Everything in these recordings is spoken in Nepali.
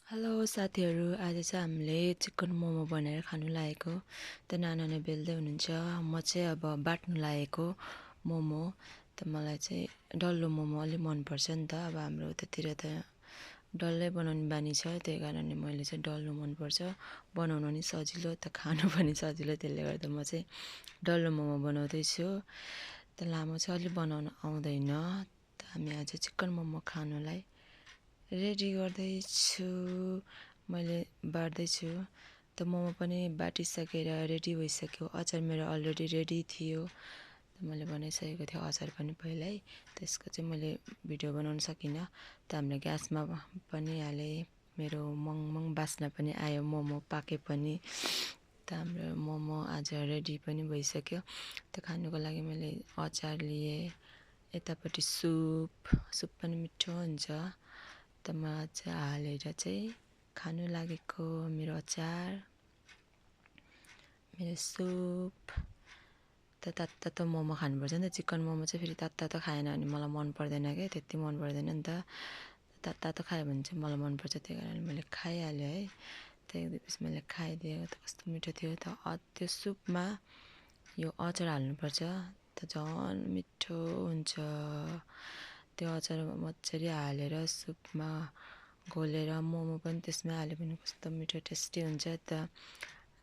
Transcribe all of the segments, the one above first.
हेलो साथीहरू, आज चाहिँ हामीले चिकन मोमो बनाएर खानु लागेको। त नानाले बेल्दै हुनुहुन्छ, म चाहिँ अब बाट्नु लागेको मोमो। त मलाई चाहिँ डल्लो मोमो अलिक मनपर्छ नि त। अब हाम्रो उतातिर त डल्लै बनाउने बानी छ, त्यही कारणले मैले चाहिँ डल्लो मनपर्छ। बनाउनु पनि सजिलो, त खानु पनि सजिलो, त्यसले गर्दा म चाहिँ डल्लो मोमो बनाउँदैछु। त लामो चाहिँ अलिक बनाउन आउँदैन। त हामी आज चिकन मोमो खानुलाई रेडी गर्दैछु। मैले बाट्दैछु। त मोमो पनि बाटिसकेर रेडी भइसक्यो। अचार मेरो अलरेडी रेडी थियो। त मैले बनाइसकेको थिएँ अचार पनि पहिल्यै। त्यसको चाहिँ मैले भिडियो बनाउन सकिनँ। त हामीले ग्यासमा पनि हालेँ। मेरो मङ बास्ना पनि आयो, मोमो पाके पनि। त हाम्रो मोमो आज रेडी पनि भइसक्यो। त खानुको लागि मैले अचार लिएँ। यतापट्टि सुप पनि मिठो हुन्छ। त म चाहिँ हालेर चाहिँ खानु लागेको मेरो अचार, मेरो सुप। त तातो मोमो खानुपर्छ नि त। चिकन मोमो चाहिँ फेरि तातो खाएन भने मलाई मन पर्दैन क्या, त्यति मन पर्दैन नि त। तातो खायो भने चाहिँ मलाई मनपर्छ, त्यही कारण मैले खाइहालेँ है। त एक दुई पिस मैले खाइदिएँ। त कस्तो मिठो थियो। त त्यो सुपमा यो अचार हाल्नुपर्छ, त झन् मिठो हुन्छ। त्यो अचार मजाले हालेर सुपमा घोलेर मोमो पनि त्यसमै हाल्यो भने कस्तो मिठो टेस्टी हुन्छ। त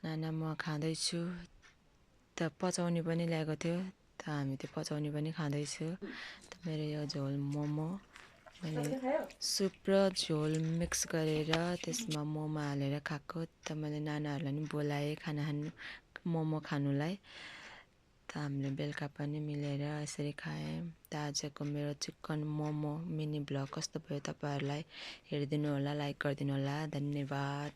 नाना म खाँदैछु। त पचाउने पनि ल्याएको थियो। त हामी त्यो पचाउने पनि खाँदैछु। त मेरो यो झोल मोमो मैले सुप र झोल मिक्स गरेर त्यसमा मोमो हालेर खाएको। त मैले नानाहरूलाई पनि बोलाएँ खाना खानु, मोमो खानुलाई। त हामीले बेलुका पनि मिलेर यसरी खायौँ। त आजको मेरो चिकन मोमो मिनी भ्लग कस्तो भयो तपाईँहरूलाई हेरिदिनु होला, लाइक गरिदिनु होला। धन्यवाद।